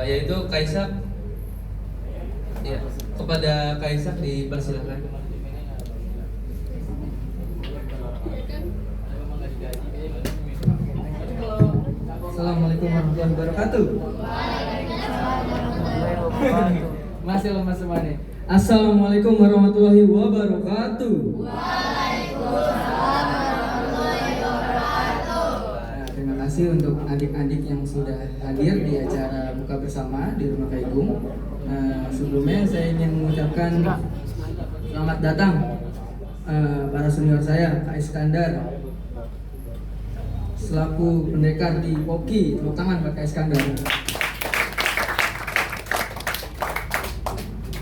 Yaitu Kaisak. Ya, kepada Kaisak dipersilakan. Assalamualaikum warahmatullahi wabarakatuh. Masih lemas semua nih. Assalamualaikum warahmatullahi wabarakatuh. Nah, terima kasih untuk adik-adik yang sudah hadir di acara buka bersama di Rumah Kaigung. Sebelumnya saya ingin mengucapkan selamat datang para senior saya, Kak Iskandar, selaku pendekar di Poki. Tepuk tangan buat Kak Iskandar.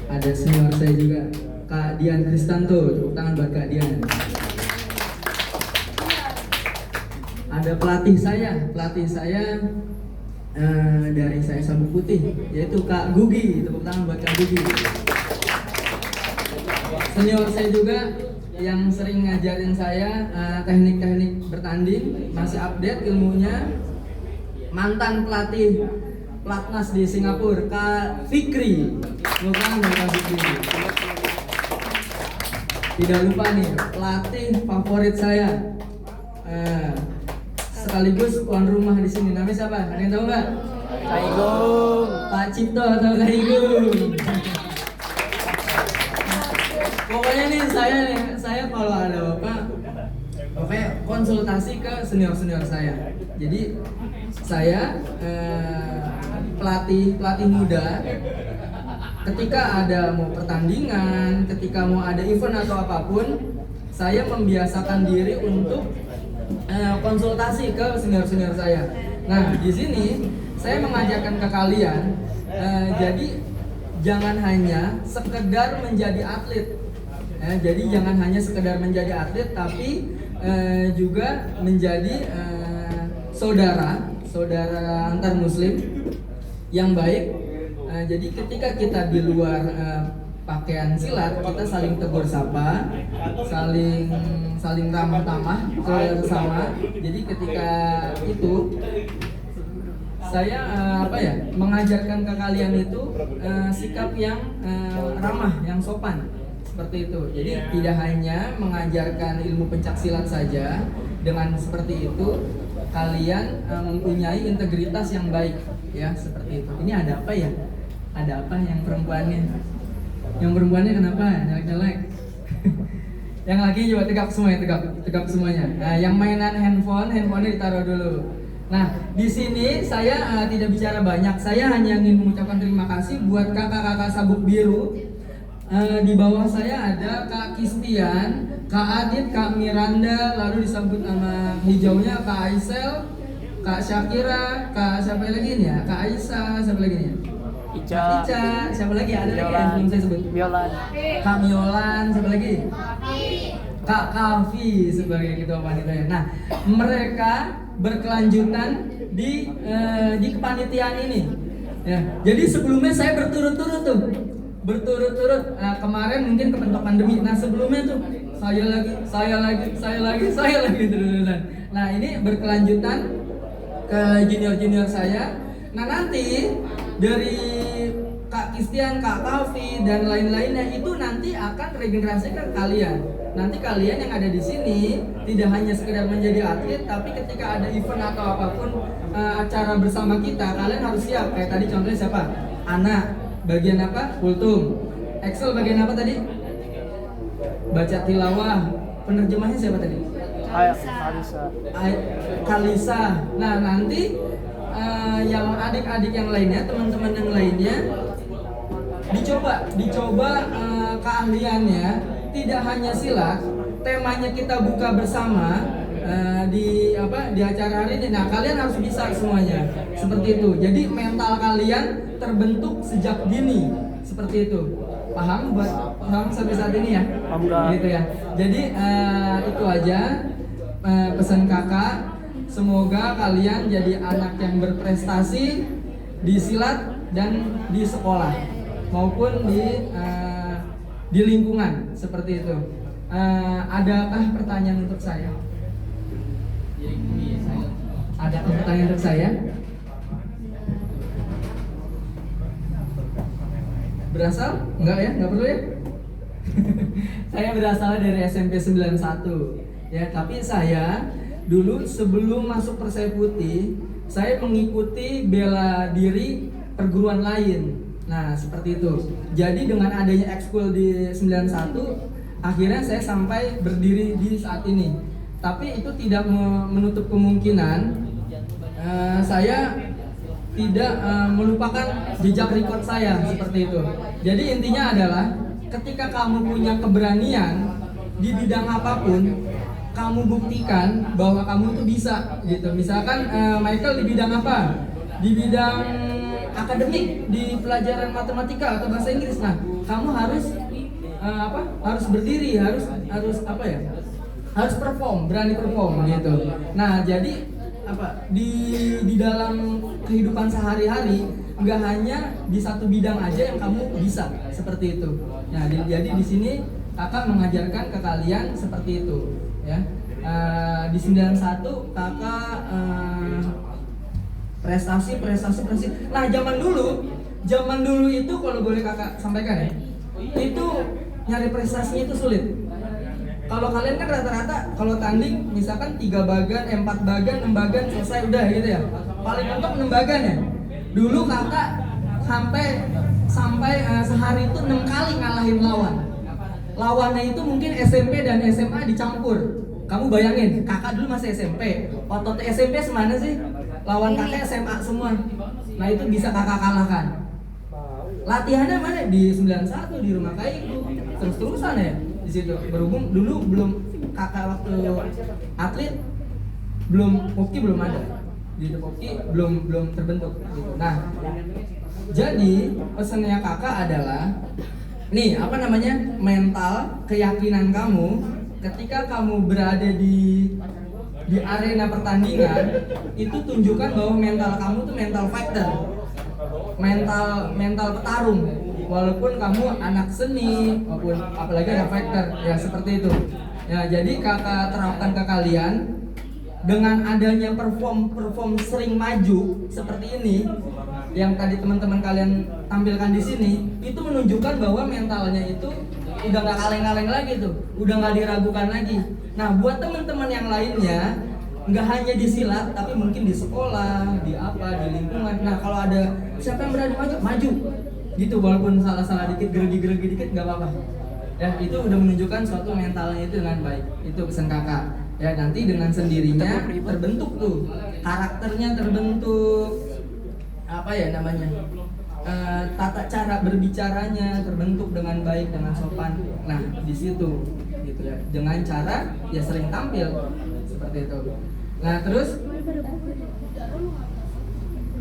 Ada senior saya juga, Kak Dian Kristanto. Tepuk tangan buat Kak Dian. Ada pelatih saya dari saya Sabuk Putih, yaitu Kak Gugi. Tepuk tangan buat Kak Gugi. Senior saya juga yang sering ngajarin saya teknik-teknik bertanding, masih update ilmunya, mantan pelatih Platnas di Singapura, Kak Fikri. Bukan Kak Fikri. Tidak lupa nih, pelatih favorit saya, sekaligus tuan rumah di sini. Namanya siapa? Ada yang tahu nggak? Kaigung. Pak Cipto atau Kaigung. Pokoknya nih saya kalau ada pokoknya konsultasi ke senior saya. Jadi saya pelatih muda. Ketika ada mau pertandingan, ketika mau ada event atau apapun, saya membiasakan diri untuk konsultasi ke senior saya. Nah, di sini saya mengajarkan ke kalian, jadi jangan hanya sekedar menjadi atlet. Jadi jangan hanya sekedar menjadi atlet, tapi juga menjadi saudara antar muslim yang baik. Jadi ketika kita di luar pakaian silat, kita saling tegur sapa, saling ramah tamah ke sesama. Jadi ketika itu saya mengajarkan ke kalian itu sikap yang ramah, yang sopan. Seperti itu. Jadi tidak hanya mengajarkan ilmu pencaksilat saja, dengan seperti itu kalian mempunyai integritas yang baik, ya, seperti itu. Ini ada apa ya? Ada apa yang perempuannya? Yang perempuannya kenapa nyelek-nyelek? Yang laki coba tegap semua ya, tegap semuanya. Nah, yang mainan handphonenya ditaruh dulu. Nah, di sini saya tidak bicara banyak. Saya hanya ingin mengucapkan terima kasih buat kakak-kakak sabuk biru. Di bawah saya ada Kak Kistian, Kak Adit, Kak Miranda, lalu disambut nama hijaunya Kak Aisel, Kak Syakira, Kak siapa lagi nih ya? Kak Aisyah, siapa lagi nih ya? Ica, siapa lagi? Ada lagi yang belum saya sebut? Miolan. Kak Miolan, siapa lagi? Kak Kavi sebagai ketua panitia. Nah, mereka berkelanjutan di kepanitiaan ini. Ya, jadi sebelumnya saya berturut-turut kemarin mungkin kepentok pandemi. Nah, sebelumnya tuh saya lagi terusan. Nah, ini berkelanjutan ke junior saya. Nah, nanti dari Kak Kistian, Kak Kavi dan lain-lainnya itu nanti akan regenerasi ke kalian. Nanti kalian yang ada di sini tidak hanya sekedar menjadi atlet, tapi ketika ada event atau apapun acara bersama kita, kalian harus siap. Kayak tadi contohnya siapa? Ana, bagian apa? Kultum. Excel bagian apa tadi? Baca tilawah. Penerjemahnya siapa tadi? Kalisa. Nah, nanti yang adik-adik yang lainnya, teman-teman yang lainnya dicoba keahliannya. Tidak hanya silat, temanya kita buka bersama di acara hari ini. Nah, kalian harus bisa semuanya seperti itu. Jadi mental kalian terbentuk sejak dini seperti itu. Paham sampai saat ini ya? Gitu ya. Jadi itu aja pesan kakak. Semoga kalian jadi anak yang berprestasi di silat dan di sekolah maupun di lingkungan seperti itu. Adakah pertanyaan untuk saya? Ada pertanyaan untuk saya? Berasal? Enggak ya? Enggak perlu ya? Saya berasal dari SMP 91. Ya, tapi saya dulu sebelum masuk Persai Putih, saya mengikuti bela diri perguruan lain. Nah, seperti itu. Jadi dengan adanya ekskul di 91, akhirnya saya sampai berdiri di saat ini. Tapi itu tidak menutup kemungkinan saya tidak melupakan jejak record saya seperti itu. Jadi intinya adalah ketika kamu punya keberanian di bidang apapun, kamu buktikan bahwa kamu tuh bisa gitu. Misalkan Michael di bidang apa? Di bidang akademik, di pelajaran matematika atau bahasa Inggris. Nah, kamu harus harus berdiri, harus apa ya? Harus perform, berani perform gitu. Nah, jadi di dalam kehidupan sehari-hari nggak hanya di satu bidang aja yang kamu bisa seperti itu. Nah, jadi di sini kakak mengajarkan ke kalian seperti itu, ya. Di 91 kakak prestasi. Nah, zaman dulu itu kalau boleh kakak sampaikan ya, itu nyari prestasinya itu sulit. Kalau kalian kan rata-rata kalau tanding misalkan 3 bagan, 4 bagan, 6 bagan selesai udah gitu ya. Paling mentok 6 bagan ya. Dulu kakak sampai sehari itu 6 kali ngalahin lawan. Lawannya itu mungkin SMP dan SMA dicampur. Kamu bayangin, kakak dulu masih SMP. Otot SMP semana sih? Lawan kakak SMA semua. Nah, itu bisa kakak kalahkan. Latihannya mana? Di 91 di rumah Kaiku. Terus-terusan ya di situ. Berhubung dulu belum kakak waktu atlet Popki belum ada. Di Popki belum terbentuk gitu. Nah, jadi pesannya kakak adalah nih mental, keyakinan kamu ketika kamu berada di arena pertandingan itu tunjukkan bahwa mental kamu tuh mental fighter, mental petarung. Walaupun kamu anak seni maupun apalagi anak fighter ya seperti itu. Ya, jadi kakak terapkan ke kalian dengan adanya perform sering maju seperti ini yang tadi teman-teman kalian tampilkan di sini, itu menunjukkan bahwa mentalnya itu udah nggak kaleng-kaleng lagi tuh, udah nggak diragukan lagi. Nah, buat teman-teman yang lainnya, nggak hanya di silat, tapi mungkin di sekolah, di lingkungan. Nah, kalau ada siapa yang berani maju, gitu, walaupun salah-salah dikit, geregi dikit, nggak apa-apa. Ya, itu udah menunjukkan suatu mentalnya itu dengan baik. Itu pesan kakak. Ya, nanti dengan sendirinya terbentuk tuh, karakternya terbentuk, tata cara berbicaranya terbentuk dengan baik, dengan sopan. Nah, di situ gitu ya, dengan cara ya sering tampil seperti itu. Nah, terus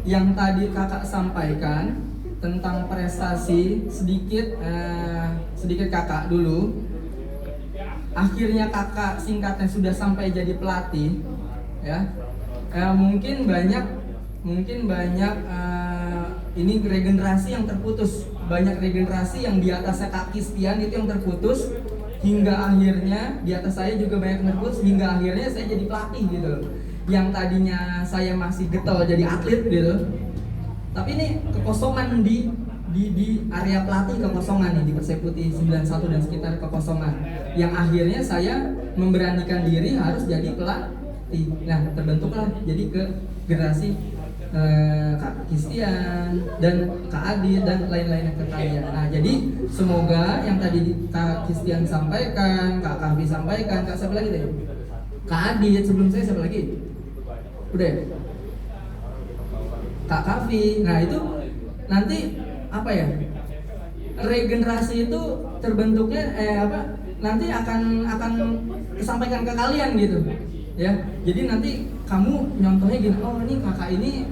yang tadi kakak sampaikan tentang prestasi, sedikit kakak dulu. Akhirnya kakak singkatnya sudah sampai jadi pelatih, ya. Mungkin banyak ini regenerasi yang terputus, banyak regenerasi yang di atasnya Kak Kistian itu yang terputus, hingga akhirnya di atas saya juga banyak yang terputus, hingga akhirnya saya jadi pelatih gitu loh. Yang tadinya saya masih getol jadi atlet gitu, tapi ini kekosongan di area pelatih, kekosongan nih di Persai Putih 91 dan sekitar kekosongan, yang akhirnya saya memberanikan diri harus jadi pelatih. Nah, terbentuklah jadi ke generasi Kak Kistian dan Kak Adit dan lain-lainnya ke kalian. Nah, jadi semoga yang tadi Kak Kistian sampaikan, Kak Kavi sampaikan, Kak siapa lagi tadi? Kak Adit, sebelum saya siapa lagi? Udah ya? Kak Kavi. Nah, itu nanti regenerasi itu terbentuknya nanti akan disampaikan ke kalian gitu. Ya, jadi nanti kamu nyontohnya gini, oh ini kakak ini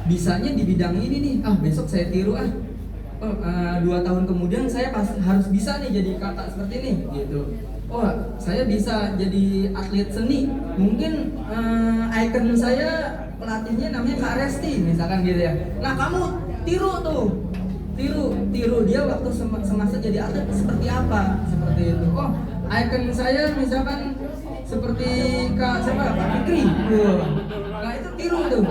bisanya di bidang ini nih, besok saya tiru 2 tahun kemudian saya harus bisa nih jadi kakak seperti ini gitu. Oh, saya bisa jadi atlet seni, mungkin icon saya pelatihnya namanya Kak Resti misalkan gitu ya. Nah, kamu tiru dia waktu semasa jadi atlet seperti apa, seperti itu. Oh, icon saya misalkan seperti Kak Fikri. Nah, itu tiru tuh.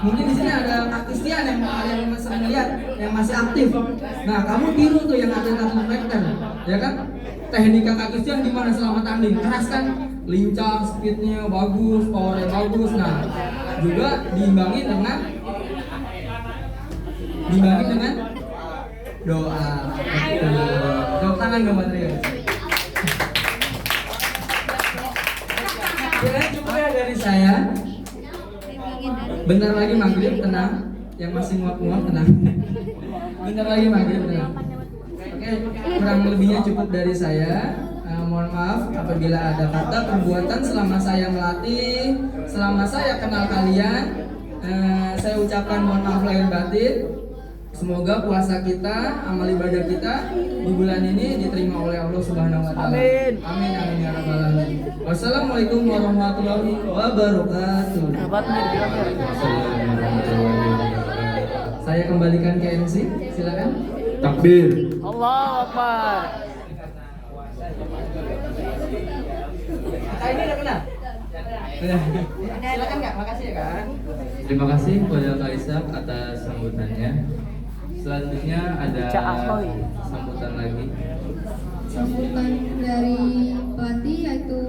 Mungkin di sini ada Kak Christian yang masih melihat, yang masih aktif. Nah, kamu tiru tuh yang atlet 100 meter, ya kan? Teknik Kak Christian gimana selama tanding? Keras kan? Lincah, speednya bagus, powernya bagus. Nah, juga diimbangi dengan doa. Tepuk tangan gak Mbak Trio? Kira cukup ya dari saya. Bentar lagi maghrib, tenang. Yang masih nguap-nguap, tenang. Bentar lagi maghrib, tenang. Oke, kurang lebihnya cukup dari saya. Mohon maaf apabila ada kata perbuatan selama saya melatih, selama saya kenal kalian. Saya ucapkan mohon maaf lahir batin. Semoga puasa kita, amal ibadah kita di bulan ini diterima oleh Allah Subhanahu wa taala. Amin. Amin amin ya rabbal alamin. Wassalamualaikum warahmatullahi wabarakatuh. Saya kembalikan ke MC, silakan. Takbir. Allahu Akbar. Ini udah kenal? Silakan Kak, makasih ya Kak. Terima kasih kepada Kak Ishak atas sambutannya. Selanjutnya ada sambutan lagi. Sambutan dari pelatih yaitu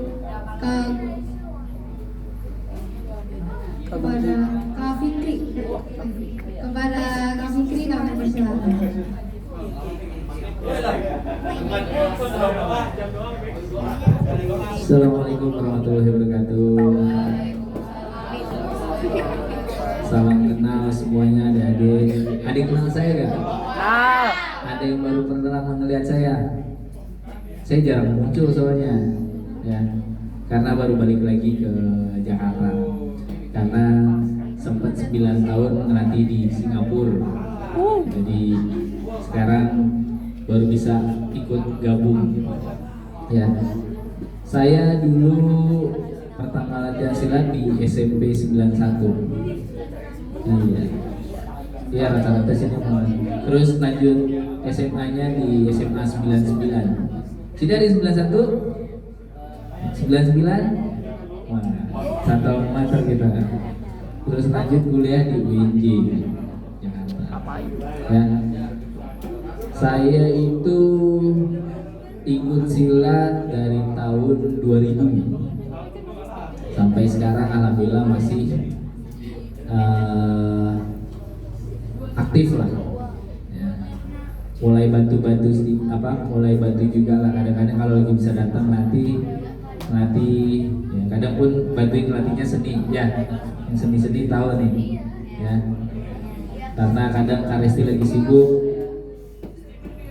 kepada Kak Fikri. Kepada Kak Fikri kami persilakan. Assalamualaikum warahmatullahi wabarakatuh. Salam kenal semuanya adik-adik. Adik kenal saya gak? Nah, Ada yang baru pertama melihat saya? Saya jarang muncul soalnya, ya, karena baru balik lagi ke Jakarta. Karena sempat 9 tahun ngelatih di Singapura. Jadi sekarang baru bisa ikut gabung. Ya, saya dulu pertama latihan silat di SMP 91. Iya, iya rata-rata sini teman. Terus lanjut SMA-nya di SMA 99. Sini ada 91? 99? Wah, satu meter kita. Terus lanjut kuliah di UNJ Jakarta. Ya, saya itu ikut silat dari tahun 2000 sampai sekarang alhamdulillah masih aktif lah, ya. Mulai bantu-bantu mulai bantu juga lah, kadang-kadang kalau lagi bisa datang nanti ya, kadang pun bantuin latihnya seni ya, yang seni tahu nih ya, karena kadang Kak Resti lagi sibuk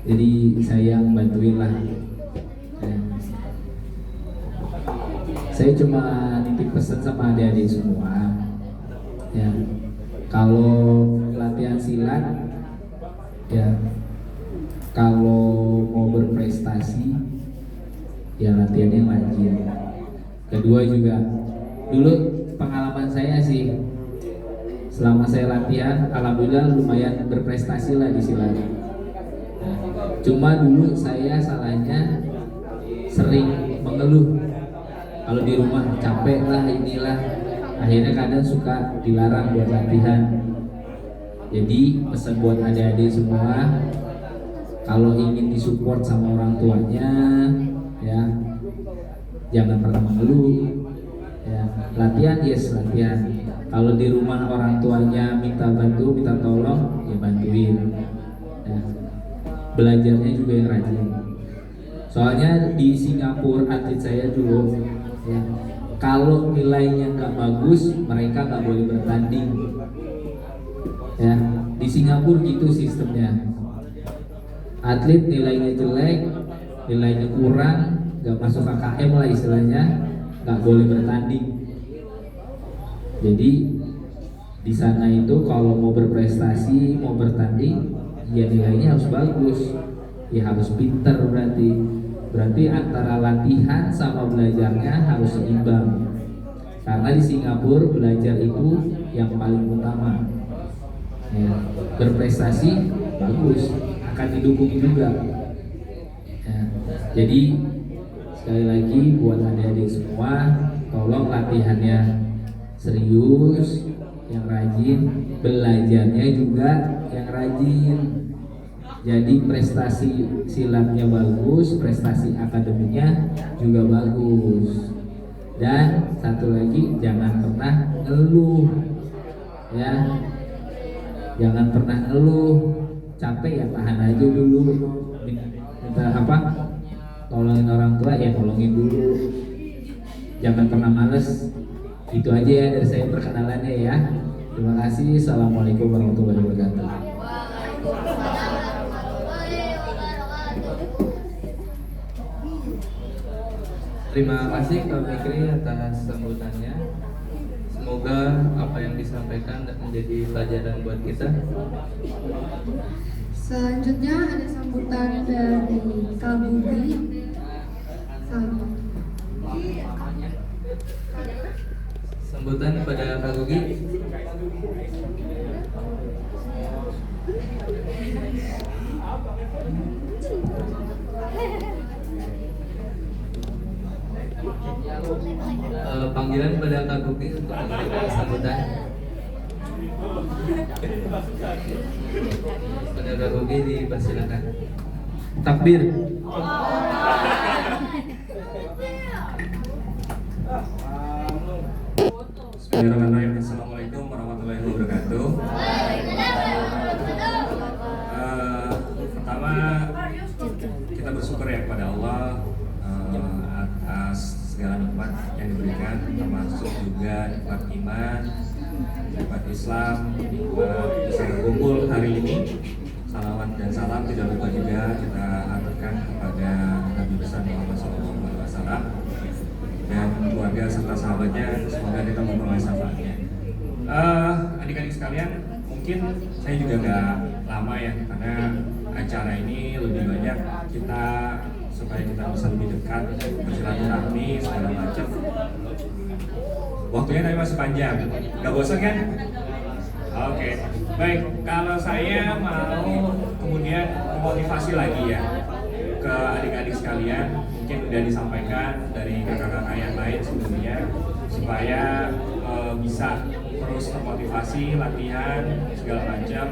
jadi saya yang bantuin lah. Ya. Saya cuma nitip pesan sama adik-adik semua, ya, kalau latihan silat, ya, kalau mau berprestasi, ya latihannya rajin. Kedua juga, dulu pengalaman saya sih, selama saya latihan, alhamdulillah lumayan berprestasi lah di silat. Nah, cuma dulu saya salahnya sering mengeluh. Kalau di rumah capek lah inilah, akhirnya kadang suka dilarang buat latihan. Jadi pesan buat adik-adik semua, kalau ingin disupport sama orang tuanya, ya jangan pernah mengeluh. Ya, latihan yes latihan. Kalau di rumah orang tuanya minta bantu, minta tolong, ya bantuin. Ya. Belajarnya juga yang rajin. Soalnya di Singapura atlet saya dulu, ya, kalau nilainya nggak bagus, mereka nggak boleh bertanding. Ya, di Singapura gitu sistemnya. Atlet nilainya jelek, nilainya kurang, nggak masuk KKM lah istilahnya, nggak boleh bertanding. Jadi di sana itu kalau mau berprestasi, mau bertanding, ya nilainya harus bagus, ya harus pinter berarti antara latihan sama belajarnya harus seimbang. Karena di Singapura belajar itu yang paling utama. Ya, berprestasi bagus, akan didukung juga. Ya, jadi sekali lagi buat adik-adik semua, tolong latihannya serius, yang rajin, belajarnya juga yang rajin. Jadi prestasi silatnya bagus, prestasi akademiknya juga bagus. Dan satu lagi, jangan pernah ngeluh, ya. Jangan pernah ngeluh. Capek ya tahan aja dulu. Minta apa? Tolongin orang tua ya tolongin dulu. Jangan pernah males. Itu aja ya dari saya perkenalannya ya. Terima kasih. Assalamualaikum warahmatullahi wabarakatuh. Terima kasih Kak Fikri atas sambutannya. Semoga apa yang disampaikan menjadi pelajaran buat kita. Selanjutnya ada sambutan dari Kak Budi. Sambutan kepada Kak Gugi. Panggilan kepada Kak Gugi untuk memberikan sambutan. Pada Kak Gugi dipersilakan. Takbir. Bismillahirrahmanirrahim. Assalamualaikum warahmatullahi wabarakatuh. Pertama kita bersyukur ya kepada Allah atas segala nikmat yang diberikan, termasuk juga nikmat iman, nikmat Islam, nikmat bisa berkumpul hari ini. Salawat dan salam tidak lupa juga kita aturkan kepada Nabi besar Muhammad SAW dan keluarga serta sahabatnya. Semoga kita memperoleh syafaatnya. Adik-adik sekalian, mungkin saya juga nggak lama ya, karena acara ini lebih banyak kita supaya kita bisa lebih dekat, bersilaturahmi segala macam. Waktunya tadi masih panjang, nggak bosan kan? Oke, baik. Kalau saya mau kemudian memotivasi lagi ya ke adik-adik sekalian, mungkin udah disampaikan dari kakak-kakak yang lain sebelumnya, supaya bisa terus termotivasi, latihan segala macam.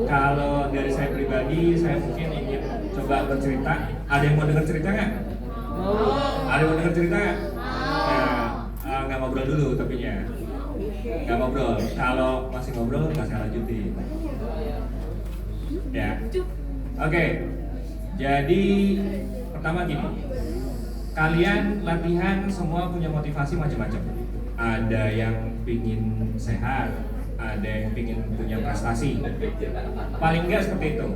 Kalau dari saya pribadi, saya mungkin ingin coba bercerita. Ada yang mau dengar cerita nggak? Ada yang mau dengar cerita nggak? Nah, nggak ngobrol dulu tapinya. Nggak ngobrol. Kalau masih ngobrol nggak saya lanjutin. Ya. Oke. Jadi pertama gini, kalian latihan semua punya motivasi macam-macam. Ada yang pingin sehat, ada yang pingin punya prestasi. Paling enggak seperti itu,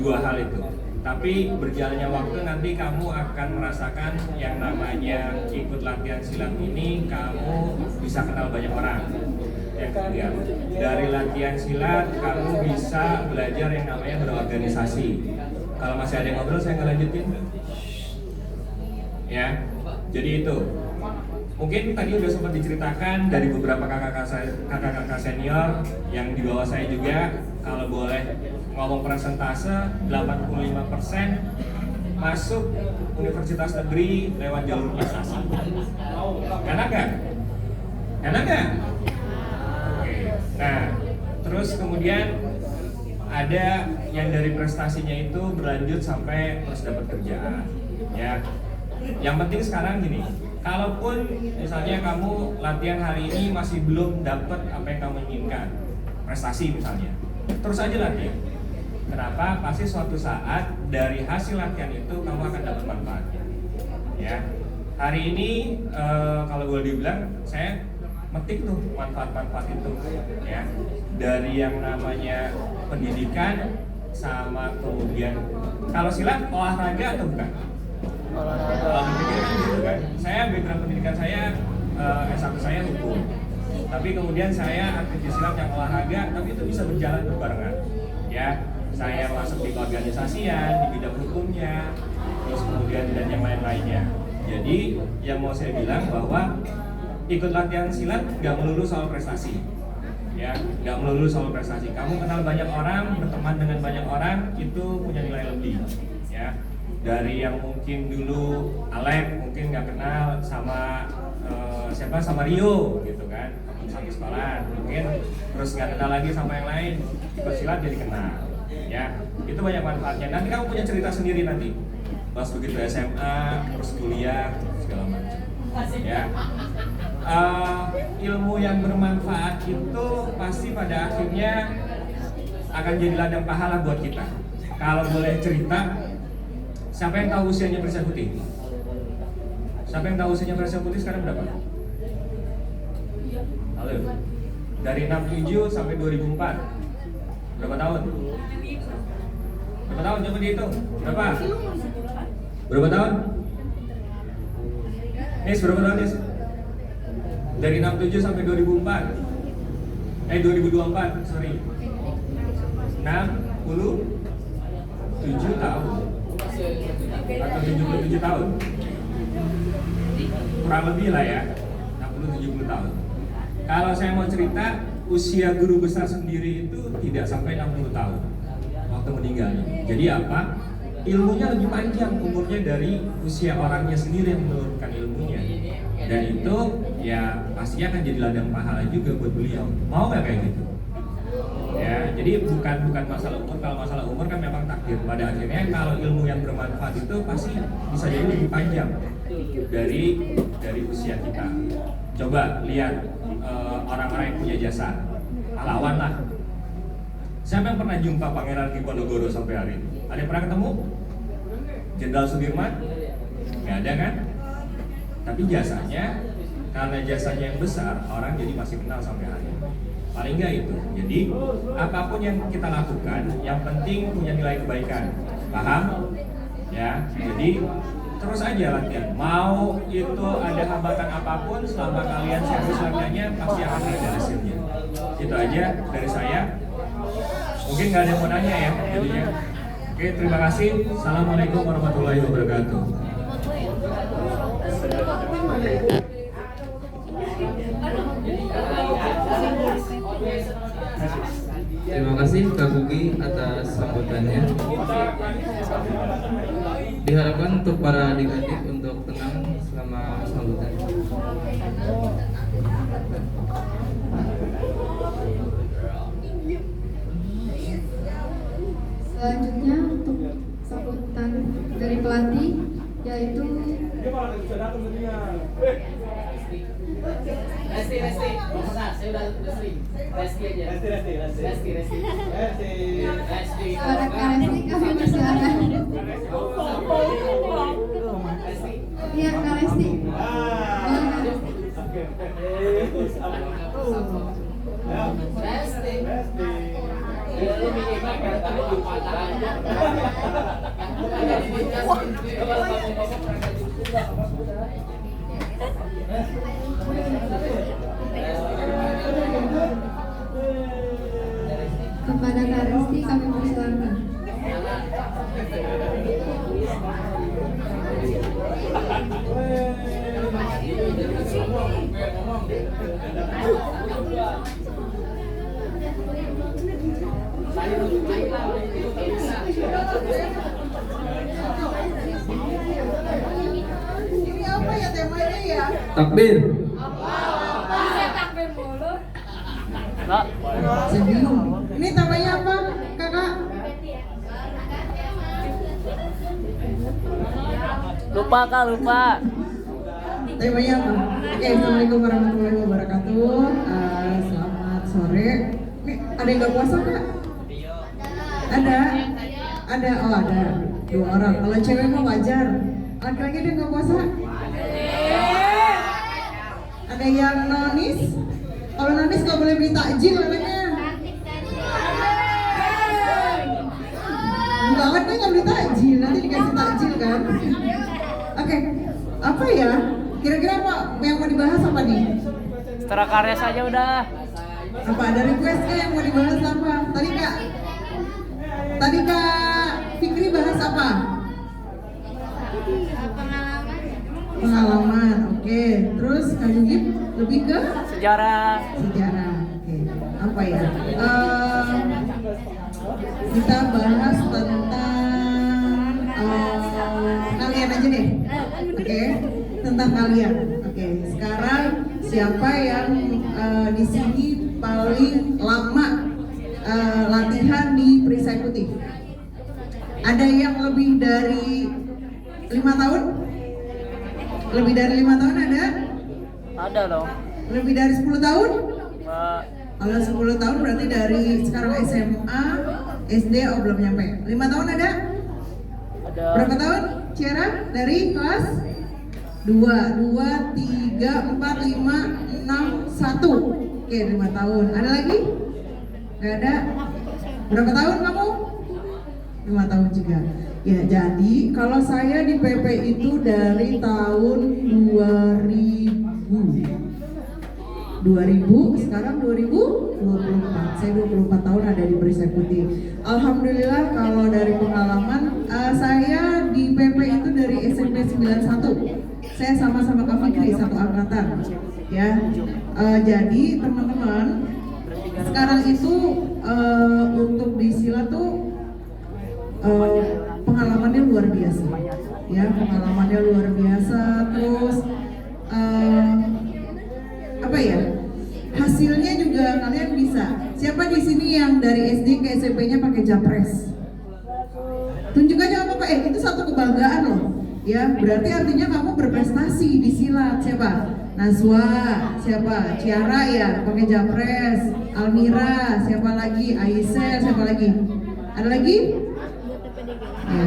dua hal itu. Tapi berjalannya waktu nanti kamu akan merasakan yang namanya ikut latihan silat ini, kamu bisa kenal banyak orang. Yang kedua, dari latihan silat kamu bisa belajar yang namanya berorganisasi. Kalau masih ada yang ngobrol, saya ngelanjutin. Ya, jadi itu. Mungkin tadi udah sempat diceritakan dari beberapa kakak-kakak senior yang di bawah saya juga. Kalau boleh ngomong persentase, 85% masuk universitas negeri lewat jalur prestasi. Enak nggak? Enak nggak? Oke. Nah, terus kemudian ada yang dari prestasinya itu berlanjut sampai terus dapat kerjaan. Ya. Yang penting sekarang gini, kalaupun misalnya kamu latihan hari ini masih belum dapat apa yang kamu inginkan, prestasi misalnya, terus aja latihan. Kenapa? Pasti suatu saat dari hasil latihan itu kamu akan dapat manfaatnya. Ya, hari ini kalau boleh dibilang, saya metik tuh manfaat-manfaat itu. Ya, dari yang namanya pendidikan sama kemudian kalau silat olahraga atau bukan? Gitu kan. Saya background pendidikan saya S1 saya hukum, tapi kemudian saya aktif di silat yang olahraga, tapi itu bisa berjalan berbarengan. Ya, saya masuk di keorganisasian, di bidang hukumnya, terus kemudian dan yang lain-lainnya. Jadi yang mau saya bilang bahwa ikut latihan silat gak melulu soal prestasi. Ya, gak melulu soal prestasi. Kamu kenal banyak orang, berteman dengan banyak orang, itu punya nilai lebih. Ya, dari yang mungkin dulu Alek mungkin nggak kenal sama siapa, sama Rio gitu kan, satu sekolah, mungkin terus nggak kenal lagi sama yang lain, ikut silat jadi kenal. Ya, itu banyak manfaatnya. Nanti kamu punya cerita sendiri nanti, pas begitu SMA, terus kuliah, segala macam. Ya, ilmu yang bermanfaat itu pasti pada akhirnya akan jadi ladang pahala buat kita. Kalau boleh cerita, siapa yang tahu usianya Persia Putih? Siapa yang tahu usianya Persia Putih sekarang berapa? Halo. Dari 67 sampai 2004. Berapa tahun? Berapa tahun? Coba dihitung. Berapa? Berapa tahun? Nis, berapa tahun Nis? Dari 67 sampai 2004. 2024, sorry. 67 tahun. Atau 77 tahun. Kurang lebih lah ya, 60-70 tahun. Kalau saya mau cerita, usia guru besar sendiri itu tidak sampai 60 tahun waktu meninggalnya. Jadi apa? Ilmunya lebih panjang umurnya dari usia orangnya sendiri yang menurunkan ilmunya. Dan itu ya pastinya akan jadi ladang pahala juga buat beliau. Mau nggak kayak gitu? Ya, jadi bukan masalah umur. Kalau masalah umur kan memang takdir. Pada akhirnya kalau ilmu yang bermanfaat itu pasti bisa jadi lebih panjang dari usia kita. Coba lihat orang-orang yang punya jasa, pahlawan lah. Siapa yang pernah jumpa Pangeran Diponegoro sampai hari ini? Ada yang pernah ketemu? Jenderal Sudirman? Nggak ada kan? Tapi jasanya, karena jasanya yang besar, orang jadi masih kenal sampai hari ini. Paling nggak itu. Jadi apapun yang kita lakukan, yang penting punya nilai kebaikan. Paham? Ya. Jadi terus aja latihan. Mau itu ada hambatan apapun, selama kalian serius latihannya, pasti akan ada hasilnya. Itu aja dari saya. Mungkin nggak ada yang mau nanya ya, jadinya. Oke, terima kasih. Assalamualaikum warahmatullahi wabarakatuh. Terima kasih Kak Bugi atas sambutannya. Diharapkan untuk para adik-adik untuk tenang selama sambutan. Selanjutnya untuk sambutan dari pelatih yaitu Resti. Saya udah sering. Resti aja. Resti. kepada Kak Resti kami persilakan. Iya Kak Resti. Kepada Kak Resti kami persilakan. Ini apa ya temanya ya? Takbir. Takbir mulu. Kak, Saya bingung. Ini temanya apa, Kakak? lupa Kak, lupa. Temanya apa? Oke, assalamualaikum warahmatullahi wabarakatuh. Selamat sore. Nih, ada yang nggak puasa Kak? Ada. Oh ada. 2 orang. Kalau cewek mah wajar. Laki-laki ada yang nggak puasa? Ada yang nonis? Kalau nonis nggak boleh beli takjil anaknya. Banget nih nggak beli takjil, nanti dikasih takjil kan? Oke, apa ya? Kira-kira apa yang mau dibahas apa nih? Setara karya saja udah. Apa ada request kah yang mau dibahas apa? Tadi Kak Fikri bahas apa? Pengalaman, oke. Terus Kak Yugip lebih ke Sejarah. sejarah. Oke. Apa ya? Kita bahas tentang kalian aja deh. Oke. Tentang kalian. Oke. Sekarang siapa yang di sini paling lama latihan di Prisekutif? Ada yang lebih dari 5 tahun? Lebih dari 5 tahun ada? Ada dong. Lebih dari 10 tahun? Pak. Kalau 10 tahun berarti dari sekarang SMA, SD belum nyampe. 5 tahun ada? Ada. Berapa tahun? Ciara dari kelas 2, 3, 4, 5, 6, 1. Oke, 5 tahun. Ada lagi? Gak ada? Berapa tahun kamu? 5 tahun juga. Ya, jadi kalau saya di PP itu dari tahun 2000, sekarang 2024. Saya 24 tahun ada di Prisekutif. Alhamdulillah kalau dari pengalaman saya di PP itu dari SMP 91. Saya sama-sama Kak Fikri satu angkatan. Ya. Jadi teman-teman, sekarang itu untuk di silat tuh pengalamannya luar biasa. Ya, pengalamannya luar biasa. Terus apa ya? Hasilnya juga kalian bisa. Siapa di sini yang dari SD ke SMP-nya pakai japres? Tunjuk aja apa Pak? Itu satu kebanggaan loh. Ya, berarti artinya kamu berprestasi di silat. Siapa? Nazwa, siapa? Ciara ya, pakai japres. Almira, siapa lagi? Aisyah, siapa lagi? Ada lagi? Ya.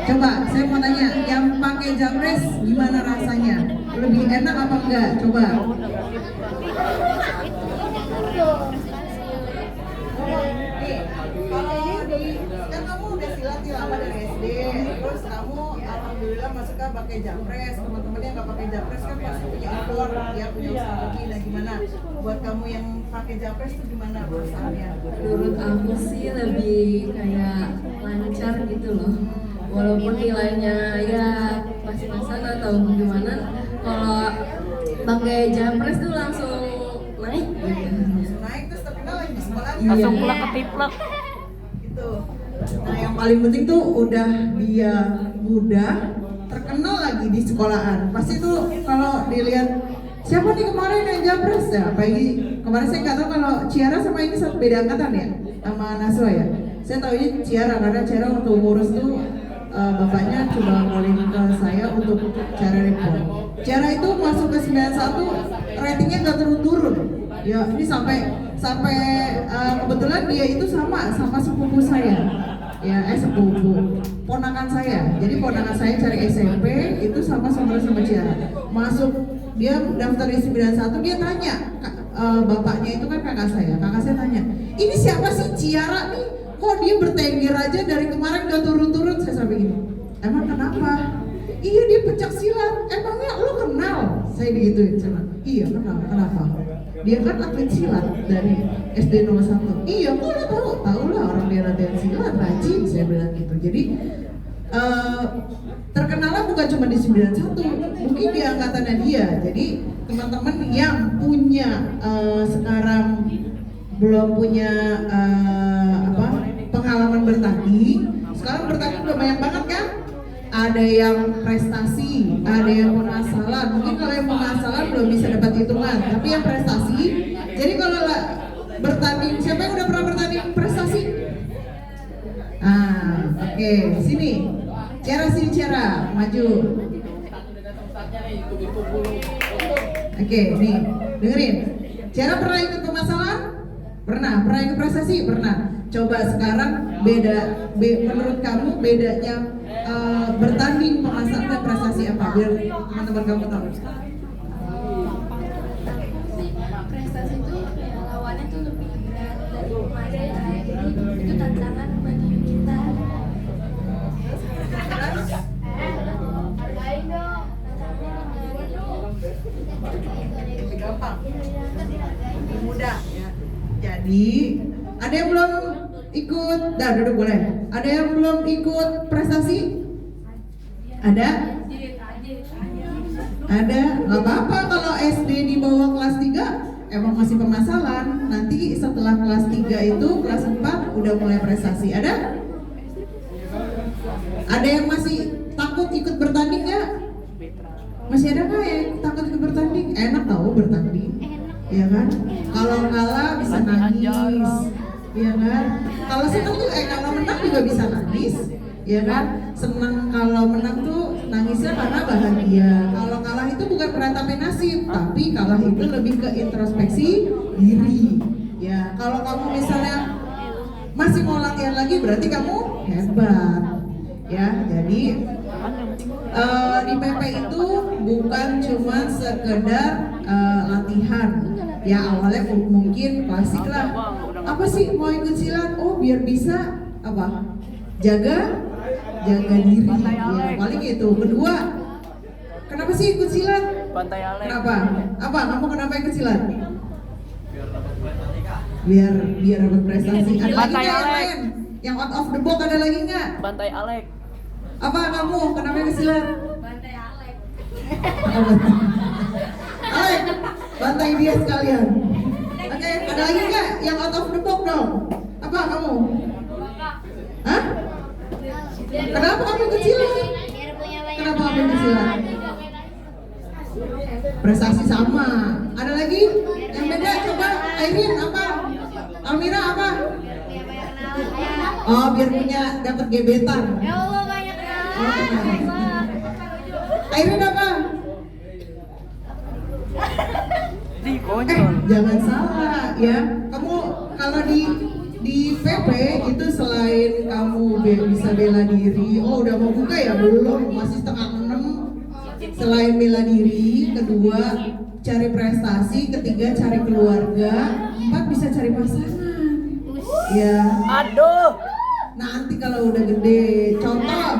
Coba saya mau tanya, yang pakai japres gimana rasanya? Lebih enak apa enggak? Coba. Kan kamu udah silat lama dari SD, terus kamu alhamdulillah masuknya pakai japres. Teman-teman yang nggak pakai japres kan pasti punya ekor, ya punya usaha lagi. Nah gimana? Buat kamu yang pakai japres itu gimana perasaannya? Menurut aku sih lebih kayak lancar gitu loh. Walaupun nilainya ya pas-pasan atau gimana, kalau pakai japres tuh langsung naik gitu. Langsung naik terus terkenal lagi di sekolah. Langsung Iya. pulang ketiplek. Gitu. Nah yang paling penting tuh udah dia muda, terkenal lagi di sekolahan. Pasti tuh kalau dilihat siapa nih kemarin yang japres ya, apalagi kemarin saya nggak tahu kalau Ciara sama ini satu beda angkatan ya, sama Naswa ya. Saya tahunya Ciara karena Ciara waktu ngurus tuh bapaknya coba calling ke saya untuk cara report. Ciara itu masuk ke 91 ratingnya nggak turun-turun. Ya ini sampai kebetulan dia itu sama sepupu saya. Ya sepupu ponakan saya. Jadi ponakan saya cari SMP itu sama Ciara. Masuk dia daftar di 91, dia tanya bapaknya itu kan kakak saya tanya, ini siapa sih Ciara nih, kok dia bertengger aja dari kemarin gak turun-turun. Saya sampai gini, emang kenapa? Iya dia pencak silat, emangnya lo kenal? Saya digituin sama, iya kenal, kenapa? Dia kan atlet silat dari SD 01. Iya kok lo tahu lah orang dia latihan silat rajin, saya bilang gitu. Jadi terkenalnya bukan cuma di 91, mungkin di angkatannya dia. Jadi teman-teman yang punya sekarang belum punya pengalaman bertanding, sekarang bertanding udah banyak banget kan? Ada yang prestasi, ada yang pengasalan. Mungkin kalau yang pengasalan belum bisa dapat hitungan, tapi yang prestasi. Jadi kalau bertanding, siapa yang udah pernah bertanding prestasi? Oke, sini. Ciara, maju. Oke, nih, dengerin. Ciara pernah ikut pemasalan? Pernah ikut prestasi? Pernah. Coba sekarang menurut kamu bedanya bertanding pemasalan dan prestasi apa? Biar teman-teman kamu tahu. Prestasi itu ya, lawannya tuh lebih berat dari pemasaran, jadi itu tantangan bagi kita. Gampang, mudah ya. Jadi ada yang belum ikut, duduk boleh. Ada yang belum ikut prestasi? Ada? Ada, nggak apa-apa kalau SD di bawah kelas 3 emang masih pemasalan. Nanti setelah kelas 3 itu kelas 4 udah mulai prestasi. Ada? Ada yang masih takut ikut bertanding nggak? Masih ada nggak yang takut ikut bertanding? Enak tahu bertanding. ya kan? Kalau kalah bisa nangis, ya kan? Kalau senang tuh kalau menang juga bisa nangis, ya kan? Senang kalau menang tuh nangisnya karena bahagia. Kalau kalah itu bukan meratapi nasib, tapi kalah itu lebih ke introspeksi diri. Ya, kalau kamu misalnya masih mau latihan lagi berarti kamu hebat. Ya, jadi di PP itu bukan cuma sekedar latihan. Ya awalnya mungkin klasik lah. Apa sih mau ikut silat? Oh biar bisa apa? Jaga diri. Ya paling itu. Kedua, kenapa sih ikut silat? Bantai Alek. Kenapa? Apa? Kamu kenapa ikut silat? Biar dapat prestasi. Ada lagi Bantai nggak yang Alek. lain? Yang out of the box ada lagi nggak? Bantai Alek. Apa kamu? Kenapa ikut silat? Bantai Alek. Alek, bantai dia sekalian. Oke, ada lagi nggak yang out of the box dong? Apa kamu? Hah? Kenapa kamu ikut silat? Biar punya banyak Kenapa kamu ikut silat? Prestasi sama. Ada lagi yang beda? Coba Airin apa? Almira apa? punya banyak kenalan. Oh, biar punya dapat gebetan. Ya Allah banyak Oh, kenalan. Airin apa? Jangan salah ya. Kamu kalau di PP itu selain kamu bisa bela diri, oh udah mau buka ya belum, masih setengah 6. Selain bela diri, kedua cari prestasi, ketiga cari keluarga, 4 bisa cari pasangan. Ya. Aduh. Nanti kalau udah gede, contoh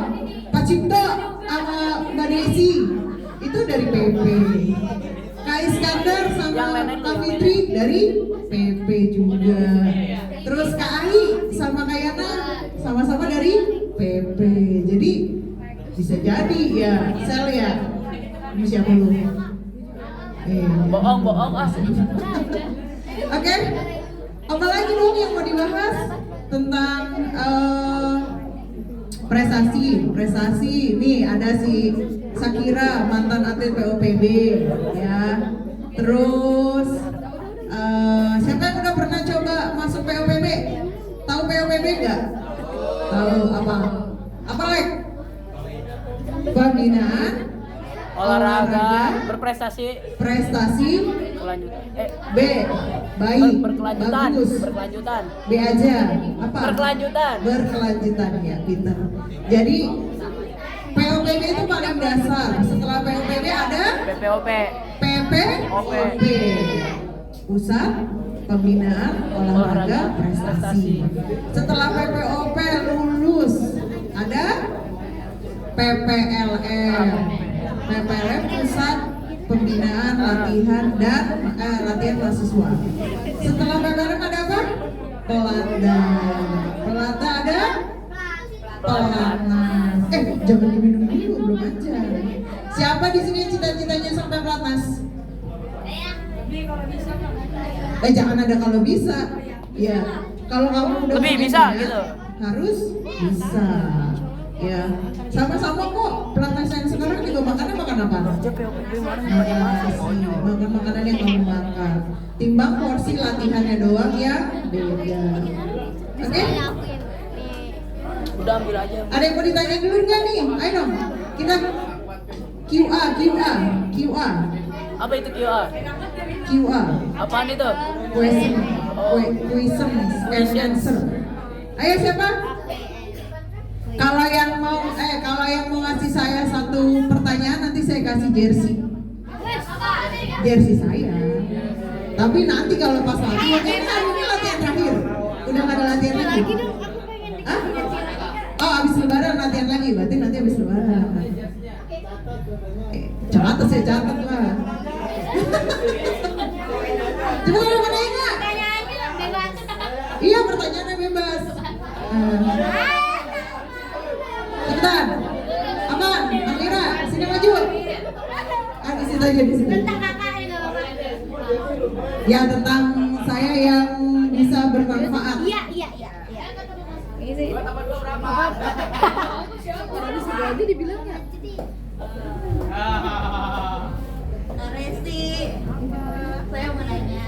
Pak Cipto sama Mbak Desi itu dari PP. Kak Iskandar sama Kak Fitri dari PP juga. Terus Kak Ai sama Kak Yana sama-sama dari PP. Jadi bisa jadi ya, sel ya. Ini siapa lu? Bohong ah. Oke. Apa lagi dong yang mau dibahas tentang prestasi? Nih ada si Sakira, mantan atlet POPB ya. Terus siapa yang udah pernah coba masuk POPB? Tahu POPB nggak? Tahu apa? Apa Lek? Pembinaan Olahraga berprestasi prestasi kelanjutan. B baik Berkelanjutan. bagus Berkelanjutan. B aja apa berkelanjutan ya pintar. Jadi POPB itu paling dasar. Setelah POPB ada PPOP. PPOP Pusat Pembinaan Olahraga Prestasi. Setelah PPOP lulus ada PPLM Pusat Pembinaan Latihan dan Latihan Mahasiswa. Setelah PPLM ada apa? Pelata ada pelatnas. Jangan diminum dulu, belum aja. Siapa di sini cita-citanya sampai pelatnas? Jangan ada kalau bisa. Ya, kalau kamu udah Lebih pengen bisa ya, gitu. Harus bisa. Ya, sama-sama kok. Pelatnas yang sekarang juga makannya makan apa? Makan makanan yang kamu makan. Timbang porsi latihannya doang ya beda. Oke? Udah ambil aja. Ada yang mau ditanya dulu nggak nih? Ayo dong, kita QA. Apa itu QA? Apaan itu? Questions and answer. Ayo siapa? Kalau yang mau ngasih saya satu pertanyaan nanti saya kasih jersey saya. Tapi nanti kalau pas latihan ini latihan terakhir. Udah nggak ada latihan lagi. Hah? Oh, abis lebaran latihan lagi. Berarti nanti abis lebaran. Catat lah. Coba kalau mau nanya. Iya, pertanyaannya bebas. Cepetan. Apaan? Amira, sini maju. Di situ aja di situ. Tentang kakak juga Bapak. Ya, tentang saya yang bisa bermanfaat. Iya. Aja dibilangnya. Resti, saya mau nanya.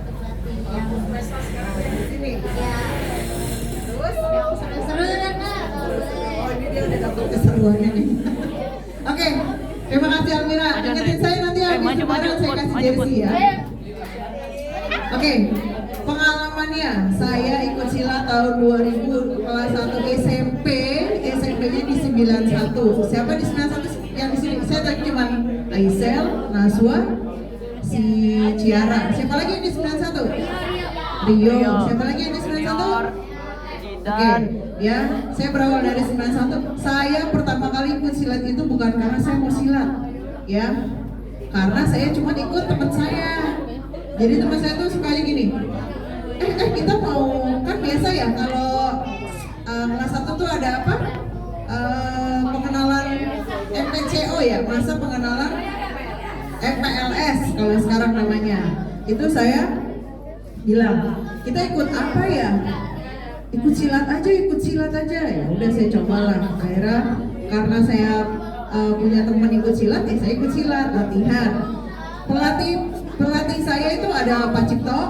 pelatih-pelatih yang Sini. ya Terus? yang seru-seru lah kak kalau boleh. Oh, ini dia udah dapat keseruannya nih. Oke, terima kasih Almira. Ingetin saya nanti habis maju, lebaran saya kasih maju, jersey ya. Oke, pengalamannya saya ikut silat tahun 2000 kelas 1 SMP, SMP-nya di 91. Siapa di 91 yang di sini? Saya tadi cuma Aisel, Naswa, si Ciara. Siapa lagi yang di 91? Rio. Siapa lagi yang di 91? Oke, ya, saya berawal dari 91. Saya pertama kali ikut silat itu bukan karena saya mau silat, ya, karena saya cuma ikut teman saya. Jadi teman saya tuh sukanya gini, kita mau, kan biasa ya kalau kelas 1 tuh ada apa? Pengenalan MPCO ya, masa pengenalan MPLS kalau sekarang namanya. Itu saya bilang, kita ikut apa ya? Ikut silat aja ya. Udah saya cobalah. Akhirnya karena saya punya teman ikut silat, ya saya ikut silat latihan. Pelatih saya itu ada Pak Cipto,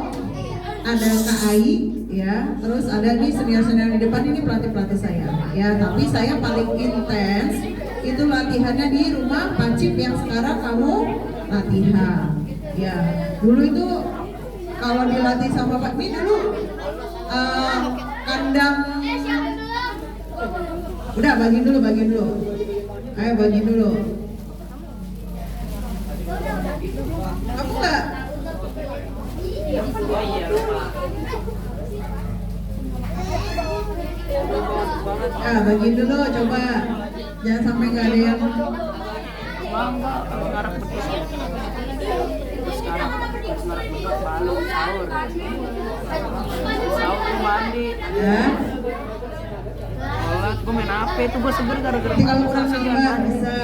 ada Kak Ai, ya. Terus ada nih senior-senior di depan, ini pelatih saya. Ya, tapi saya paling intens itu latihannya di rumah Pak Cip yang sekarang kamu latihan. Ya, dulu itu kalau dilatih sama Pak, ini dulu kandang. Udah bagi dulu. Ayo bagi dulu. Kamu nggak? Bagi dulu coba. Jangan sampai nggak ada yang. Sekarang balok sahur mandi. Ya. Sholat, gue main apa itu gue sebenernya gara-gara Nanti kalau kurang nambah bisa.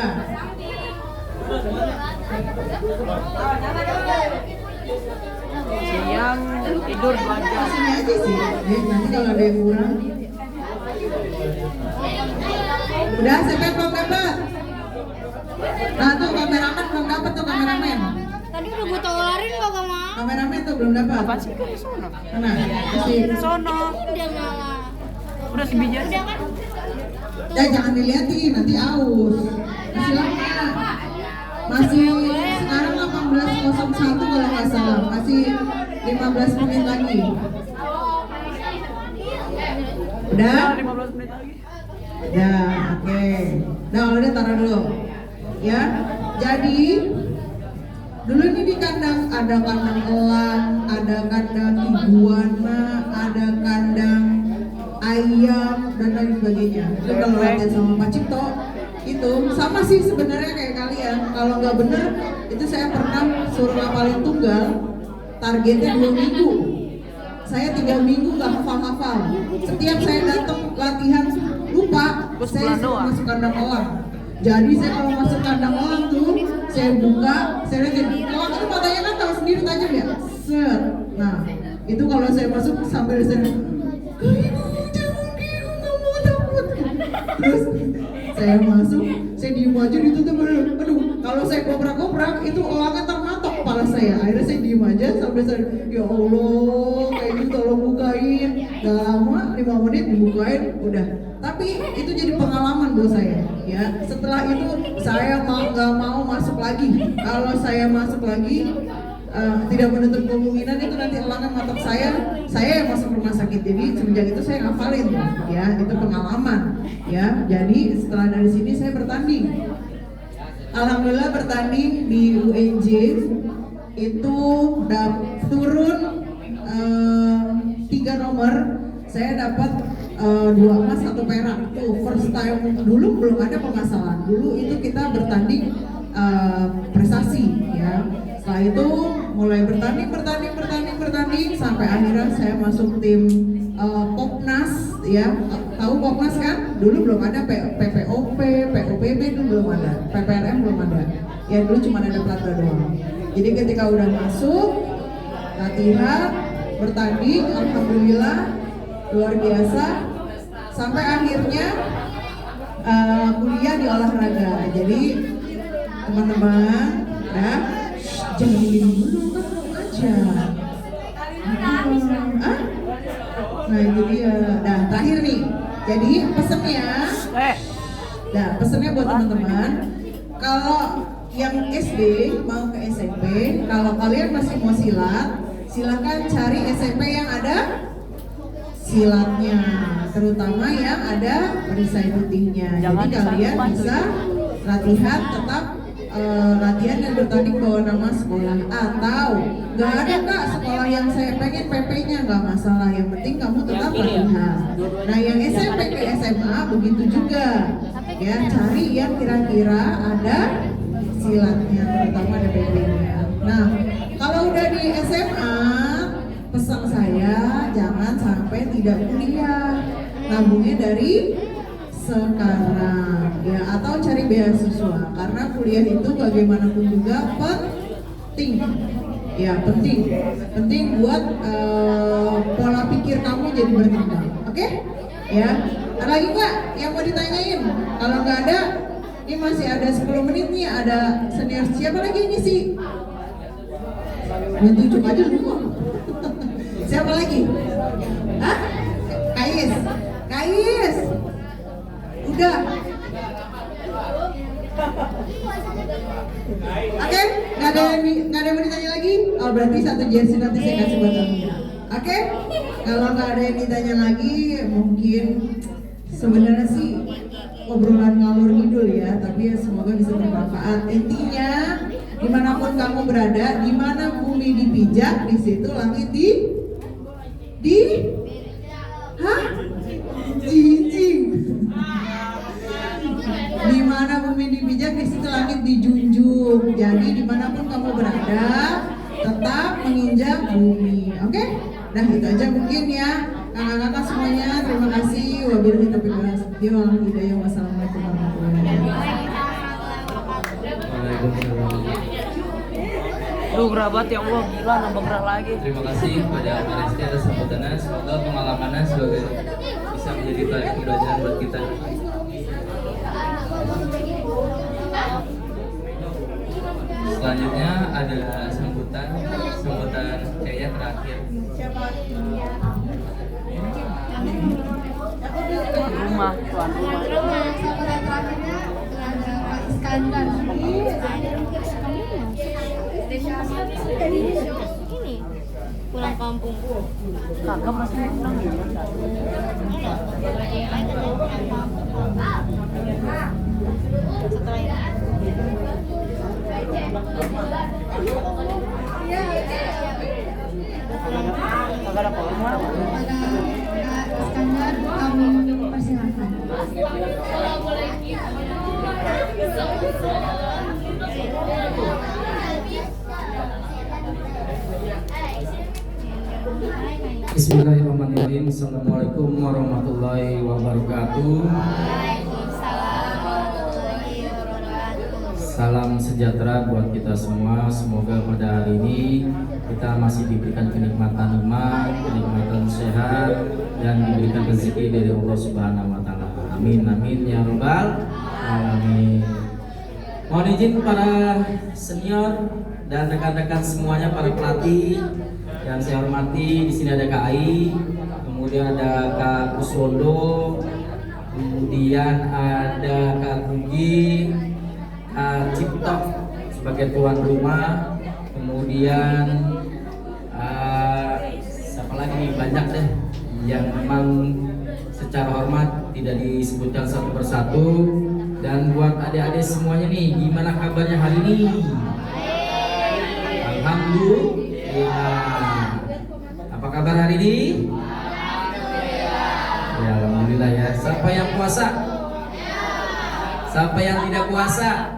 siang tidur 2 jam. Sini aja sih. Nanti kalau ada yang kurang. Udah, sampai belum dapat. Nah tuh kameramen belum dapat tuh kameramen. Tadi udah gue tawarin kok sama. Kameramen tuh belum dapat. Apaan sih kayak sono? Mana? Kasih. Sono. Dia ngalah. Udah si bijan. Udah kan? Jangan dilihatin, nanti aus. Masih lama. Masih sekarang 18.01 kalau nggak salah. Masih 15 menit lagi. Udah? 15 menit lagi. Udah, oke. Nah, udah taruh dulu. Ya. Jadi dulu ini di kandang ada kandang elang, ada kandang iguana, ada kandang ayam dan lain sebagainya. Itu kalau latihan sama Pak Cipto itu sama sih sebenarnya kayak kalian. Kalau nggak bener itu saya pernah suruh ngapalin tunggal, targetnya 2 minggu. Saya 3 minggu nggak hafal-hafal. Setiap saya datang latihan lupa, saya suruh masuk kandang elang. Jadi saya kalau masuk kandang elang tuh saya buka, saya lihat elang itu matanya kan tahu sendiri tajam ya. Set. Nah itu kalau saya masuk sambil saya terus saya masuk, saya diem aja ditutup. Aduh, kalau saya goprak-goprak itu elangnya termatok kepala saya. Akhirnya saya diem aja sampai saya, ya Allah, kayak gitu tolong bukain. Gak lama, 5 menit dibukain, udah. Tapi itu jadi pengalaman buat saya. Ya, setelah itu saya nggak mau masuk lagi. Kalau saya masuk lagi, tidak menutup kemungkinan itu nanti elangnya matok saya yang masuk rumah sakit. Jadi semenjak itu saya ngafalin, ya itu pengalaman, ya. Jadi setelah dari sini saya bertanding. Alhamdulillah bertanding di UNJ itu turun 3 nomor, saya dapat 2 emas 1 perak. Tuh first time, dulu belum ada permasalahan. Dulu itu kita bertanding prestasi, ya. Setelah itu mulai bertanding sampai akhirnya saya masuk tim Popnas, ya. Tahu Popnas kan? Dulu belum ada PPOP, POPB dulu belum ada, PPRM belum ada. Ya dulu cuma ada Plata doang. Jadi ketika udah masuk latihan, bertanding, alhamdulillah luar biasa. Sampai akhirnya kuliah di olahraga. Jadi teman-teman, ya. Jangan dulu kan belum aja. Nah itu dia. Nah terakhir nih. Jadi pesennya. Pesennya buat teman-teman. Kalau yang SD mau ke SMP, kalau kalian masih mau silat, silakan cari SMP yang ada silatnya, terutama yang ada perisai putihnya. Jadi kalian bisa latihan tetap latihan dan bertanding bawa nama sekolah. Atau nggak ada kak sekolah yang saya pengen PP-nya, nggak masalah, yang penting kamu tetap latihan. Nah yang SMP ke SMA begitu juga ya, cari yang kira-kira ada silatnya, terutama ada PP-nya. Nah kalau udah di SMA, pesan saya jangan sampai tidak kuliah, nabungnya dari sekarang ya, atau cari beasiswa, karena kuliah itu bagaimanapun juga penting ya, penting buat pola pikir kamu jadi berkembang. Oke? Ya, ada lagi nggak yang mau ditanyain? Kalau nggak ada, ini masih ada 10 menit nih. Ada senior siapa lagi ini sih? Tunjuk aja dulu. Siapa lagi? Hah? Kais. Udah. Oke, nggak ada yang mau ditanya lagi? Oh berarti satu jersey nanti saya kasih buat kamu. Oke? Kalau nggak ada yang ditanya lagi, mungkin sebenarnya sih obrolan ngalur ngidul ya, tapi ya semoga bisa bermanfaat. Intinya dimanapun kamu berada, dimana bumi dipijak, di situ langit Jinjing. Di mana bumi dipijak, di situ langit dijunjung. Jadi dimanapun kamu berada, tetap menginjak bumi. Oke? Nah itu aja mungkin ya kakak-kakak semuanya. Terima kasih. Wabillahi taufiq wal hidayah. Wassalamualaikum warahmatullahi wabarakatuh. Duh kerabat ya Allah, gila nambah gerak lagi. Terima kasih kepada Pak Resti atas sambutannya. Semoga pengalamannya sebagai bisa menjadi pembelajaran buat kita. Selanjutnya ada sambutan kayaknya terakhir. Rumah, tuan rumah. Sambutan terakhirnya dengan Pak Iskandar. Ini pulang kampung. Kakak masih pulang ya? Setelah Kakak ada pengumuman apa? Pak Iskandar kami persilakan. Bismillahirrahmanirrahim. Assalamualaikum warahmatullahi wabarakatuh. Salam sejahtera buat kita semua. Semoga pada hari ini kita masih diberikan kenikmatan iman, kenikmatan sehat, dan diberikan rezeki dari Allah Subhanahu wa taala. Amin amin ya rabbal alamin. Mohon izin para senior dan rekan-rekan semuanya, para pelatih yang saya hormati. Di sini ada Kak Ai, kemudian ada Kak Kuswondo, kemudian ada Kak Rugi, Kak Cipto sebagai tuan rumah, kemudian siapa lagi nih, banyak deh yang memang secara hormat tidak disebutkan satu persatu. Dan buat adik-adik semuanya nih, gimana kabarnya hari ini? Alhamdulillah. Apa kabar hari ini? Ya, alhamdulillah ya. Siapa yang puasa? Siapa yang tidak puasa?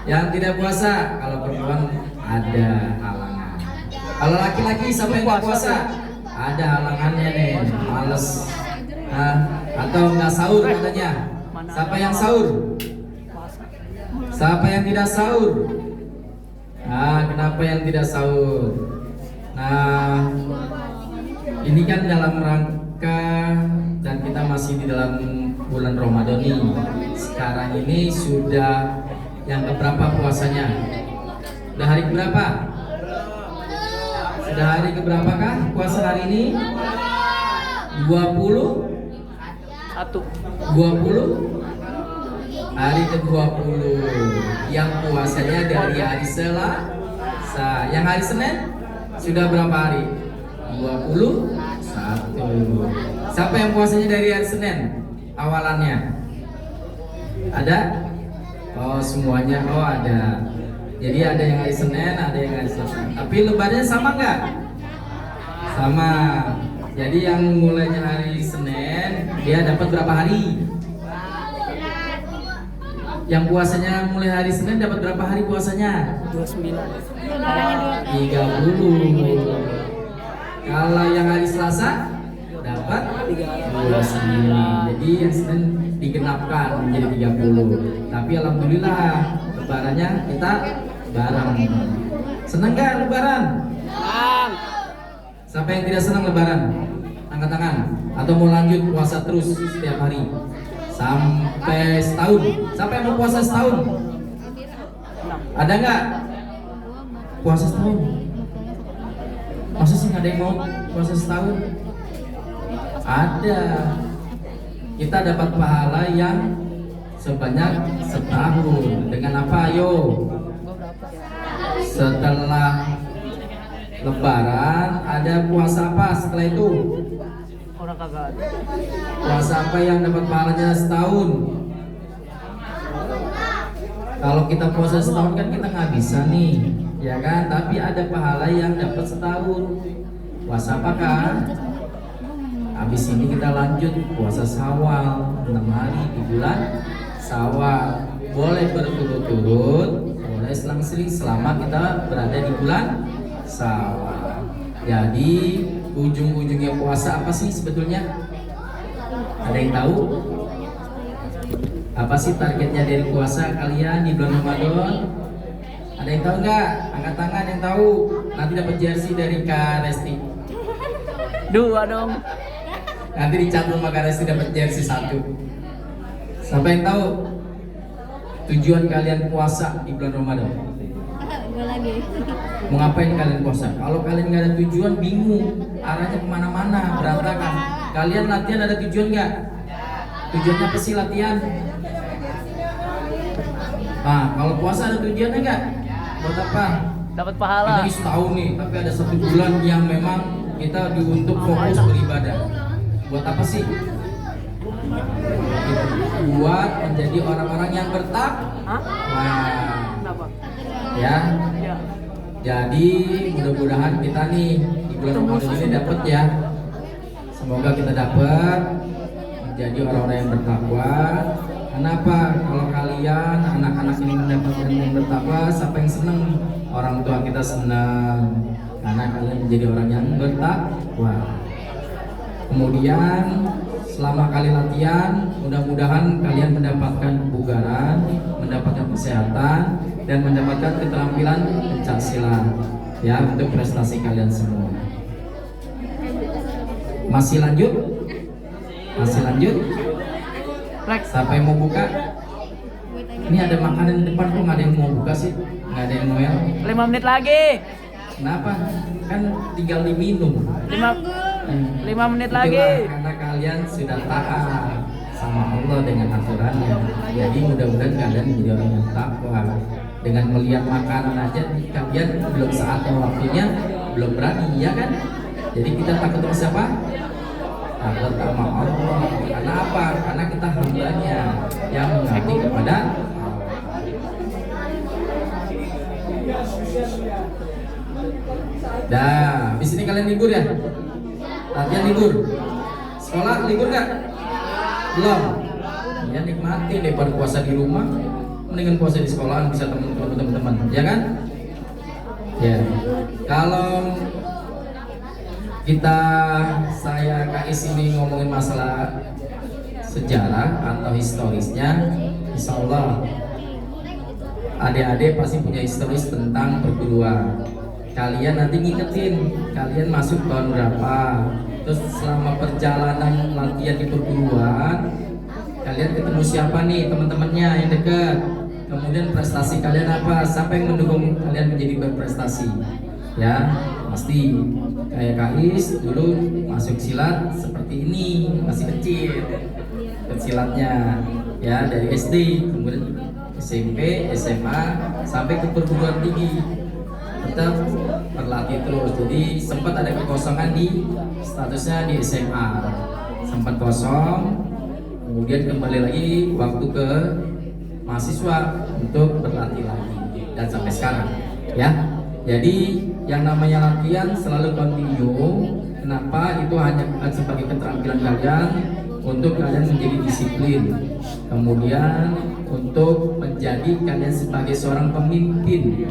Yang tidak puasa, kalau perempuan ada halangan. Kalau laki-laki siapa yang tidak puasa? Ada halangannya nih, males. Atau nggak sahur katanya. Siapa yang sahur? Siapa yang tidak sahur? Kenapa yang tidak sahur? Nah, ini kan dalam rangka, dan kita masih di dalam bulan Ramadan nih. Sekarang ini sudah yang keberapa puasanya? Sudah hari keberapa? Sudah hari keberapakah puasa hari ini? Satu. 20 hari ke-20 yang puasanya dari hari Selasa. Yang hari Senin sudah berapa hari? 21. Siapa yang puasanya dari hari Senin awalannya? Ada? Oh semuanya, oh ada. Jadi ada yang hari Senin, ada yang hari Selasa. Tapi lebarannya sama nggak? Sama. Jadi yang mulainya hari Senin dia dapat berapa hari? Yang puasanya mulai hari Senin dapat berapa hari puasanya? 29. 30. Kalau yang hari Selasa dapat 29. Jadi yang Senin digenapkan menjadi 30. Tapi alhamdulillah lebarannya kita bareng. Senang gak lebaran? Siapa yang tidak senang lebaran? Angkat tangan. Atau mau lanjut puasa terus setiap hari sampai setahun? Siapa yang mau puasa setahun? Ada nggak puasa setahun? Masa sih nggak ada yang mau puasa setahun? Ada. Kita dapat pahala yang sebanyak setahun. Dengan apa? Ayo. Setelah lebaran ada puasa apa setelah itu? Orang kagak ada. Puasa apa yang dapat pahalanya setahun? Kalau kita puasa setahun kan kita nggak bisa nih, ya kan? Tapi ada pahala yang dapat setahun. Puasa apa kan? Habis ini kita lanjut puasa Syawal 6 hari di bulan Syawal. Boleh berturut-turut, boleh selang-seling selama kita berada di bulan Syawal. Jadi ujung-ujungnya puasa apa sih sebetulnya? Ada yang tahu? Apa sih targetnya dari puasa kalian di bulan Ramadan? Ada yang tahu nggak? Angkat tangan yang tahu. Nanti dapat jersey dari Kak Resti. 2 dong. Nanti dicatat sama Kak Resti dapat jersey 1. Siapa yang tahu tujuan kalian puasa di bulan Ramadan? Gue lagi. Mau ngapain kalian puasa? Kalau kalian nggak ada tujuan, bingung arahnya kemana-mana, berantakan. Kalian latihan ada tujuan nggak? Tujuannya apa sih latihan? Nah, kalau puasa ada tujuannya nggak? Buat apa? Dapat pahala. Ini setahun nih, tapi ada 1 bulan yang memang kita diuntuk fokus beribadah. Buat apa sih? Buat menjadi orang-orang yang bertakwa. Kenapa? Ya. Ya. Jadi mudah-mudahan kita nih di bulan Ramadan ini dapat ya. Semoga kita dapat menjadi orang-orang yang bertakwa. Kenapa? Kalau kalian anak-anak ini mendapatkan yang bertakwa, siapa yang senang? Orang tua kita senang karena kalian menjadi orang yang bertakwa. Kemudian selama kalian latihan, mudah-mudahan kalian mendapatkan kebugaran, mendapatkan kesehatan, dan mendapatkan keterampilan pencaksilat ya untuk prestasi kalian semua. Masih lanjut? Masih lanjut? Siapa yang mau buka? Ini ada makanan di depan kok nggak ada yang mau buka sih? Nggak ada yang Noel? 5 menit lagi. Kenapa? Kan tinggal diminum. 5 menit Itulah lagi. karena kalian sudah taat sama Allah dengan aturannya. Jadi mudah-mudahan kalian menjadi orang yang takwa. Dengan melihat makanan aja kalian belum saatnya waktunya, belum berani, ya kan? Jadi kita takut sama siapa? Takut sama Allah. Karena apa? Karena kita hambanya yang mengabdi kepada dah, di sini kalian libur ya? Latihan libur. Sekolah libur nggak? Belum. Ya nikmati daripada puasa di rumah, mendingan puasa di sekolahan bisa teman-teman, ya kan? Ya. Kalau saya KIS ini ngomongin masalah sejarah atau historisnya, insya Allah adik-adik pasti punya historis tentang perguruan. Kalian nanti ngiketin, kalian masuk tahun berapa, terus selama perjalanan latihan di perguruan kalian ketemu siapa nih teman-temannya yang dekat, kemudian prestasi kalian apa, siapa yang mendukung kalian menjadi berprestasi, ya. pasti. Kayak Kais dulu masuk silat seperti ini, masih kecil silatnya ya, dari SD kemudian SMP, SMA sampai ke perguruan tinggi tetap berlatih terus. Jadi sempat ada kekosongan di statusnya di SMA, sempat kosong, kemudian kembali lagi waktu ke mahasiswa untuk berlatih lagi dan sampai sekarang ya. Jadi yang namanya latihan selalu continue. Kenapa? Itu hanya sebagai keterampilan kalian untuk kalian menjadi disiplin, kemudian untuk menjadi kalian sebagai seorang pemimpin.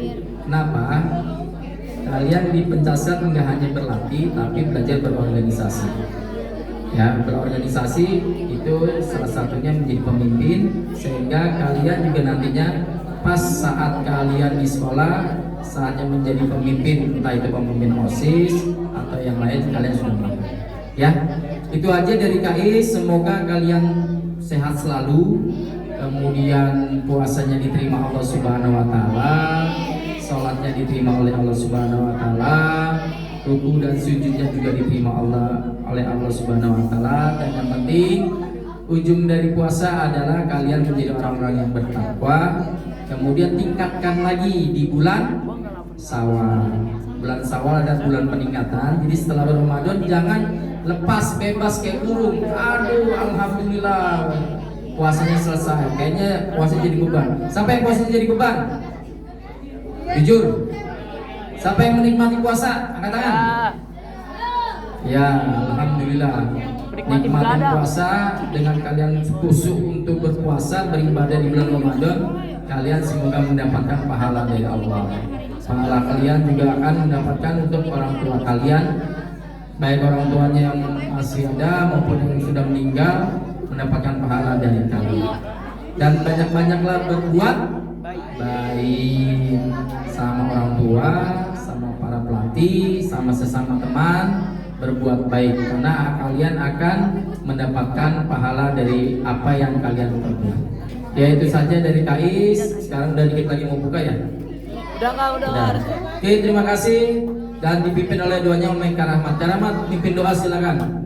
Kenapa? Kalian di pencaksilat nggak hanya berlatih tapi belajar berorganisasi. Ya, berorganisasi itu salah satunya menjadi pemimpin, sehingga kalian juga nantinya pas saat kalian di sekolah saatnya menjadi pemimpin, entah itu pemimpin OSIS atau yang lain, kalian sudah mampu. Ya, itu aja dari KI. Semoga kalian sehat selalu, kemudian puasanya diterima Allah Subhanahu Wa Taala, sholatnya diterima oleh Allah Subhanahu Wa Taala, ruku dan sujudnya juga diterima oleh Allah Subhanahu Wa Taala, dan yang penting ujung dari puasa adalah kalian menjadi orang-orang yang bertakwa. Kemudian tingkatkan lagi di bulan Syawal. Bulan Syawal dan bulan peningkatan. Jadi setelah Ramadan jangan lepas bebas kayak burung. Aduh, alhamdulillah puasanya selesai. Kayaknya puasa jadi beban. Siapa yang puasa jadi beban? Jujur. Siapa yang menikmati puasa? Angkat tangan. Ya, alhamdulillah. Nikmati puasa dengan kalian khusyuk untuk berpuasa beribadah di bulan Ramadan. Kalian semoga mendapatkan pahala dari Allah. Pahala kalian juga akan mendapatkan untuk orang tua kalian, baik orang tuanya yang masih ada maupun yang sudah meninggal, mendapatkan pahala dari kalian. Dan banyak-banyaklah berbuat baik sama orang tua, sama para pelatih, sama sesama teman. Berbuat baik karena kalian akan mendapatkan pahala dari apa yang kalian perbuat. Ya, itu saja dari Kais. Sekarang udah dikit lagi mau buka ya? Udah. Oke, terima kasih dan dipimpin oleh doanya Om Kak Rahmat. Kak Rahmat, pimpin doa silakan.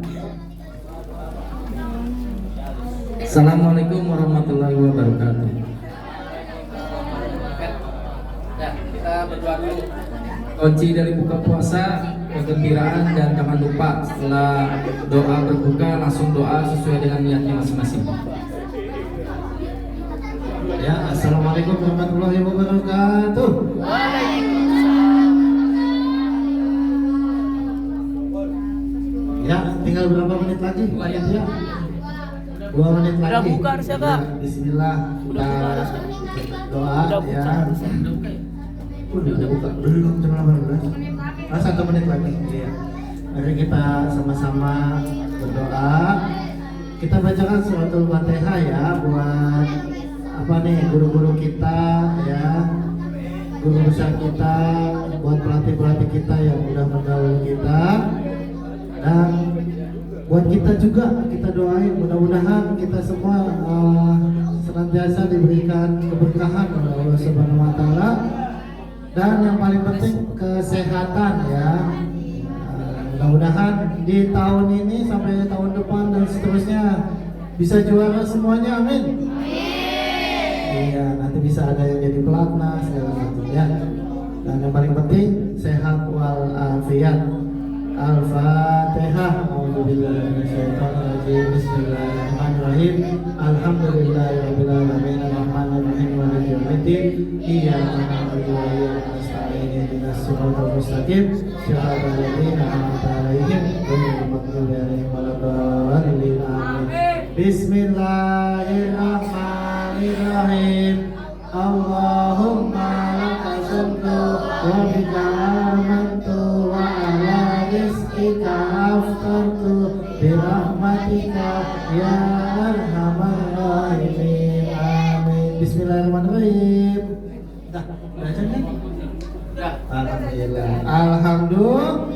Assalamualaikum warahmatullahi wabarakatuh. Ya, kita berdoa dulu. Kunci dari buka puasa kegembiraan, dan jangan lupa setelah doa berbuka langsung doa sesuai dengan niatnya masing-masing. Ya, assalamualaikum warahmatullahi wabarakatuh. Ya, tinggal berapa menit lagi? Ya, 2 menit lagi. Udah buka harusnya, Kak. Ya, bismillah. Udah doa ya. Udah buka. Belum jam 18. 1 menit lagi. Iya. Mari kita sama-sama berdoa. Kita bacakan suratul Fatihah ya buat guru-guru kita ya, guru besar kita, buat pelatih-pelatih kita yang udah mendahului kita, dan buat kita juga kita doain mudah-mudahan kita semua senantiasa diberikan keberkahan oleh Allah Subhanahu Wa Taala, dan yang paling penting kesehatan ya. Mudah-mudahan di tahun ini sampai tahun depan dan seterusnya bisa juara semuanya, amin. Iya, nanti bisa ada yang jadi pelatnas segala macam ya. Dan yang paling penting sehat wal afiat. Al-Fatihah. A'udzubillahi minasyaitonir rajim. Bismillahirrahmanirrahim. Alhamdulillahirabbil alamin. Arrahmanirrahim. Maliki yaumiddin. Iyyaka na'budu wa iyyaka nasta'in. Ihdinas siratal mustaqim. Shiratal ladzina an'amta 'alaihim ghairil maghdubi 'alaihim waladdallin. Amin. Bismillahirrahmanirrahim. Allahumma laka sumtu wa bika amantu wa ala rizqika aftartu birahmatika ya arhamar rahimin. Amin. Bismillahirrahmanirrahim. Dah, baca nih. Dah. Alhamdulillah. Alhamdulillah.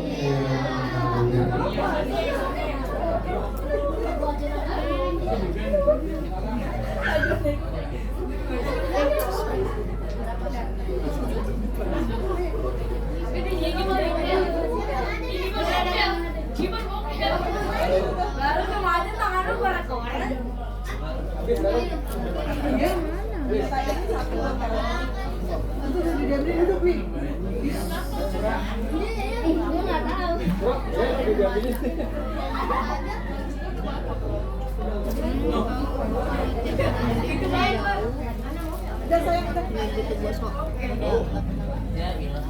Gue nggak tahu. Ya gila.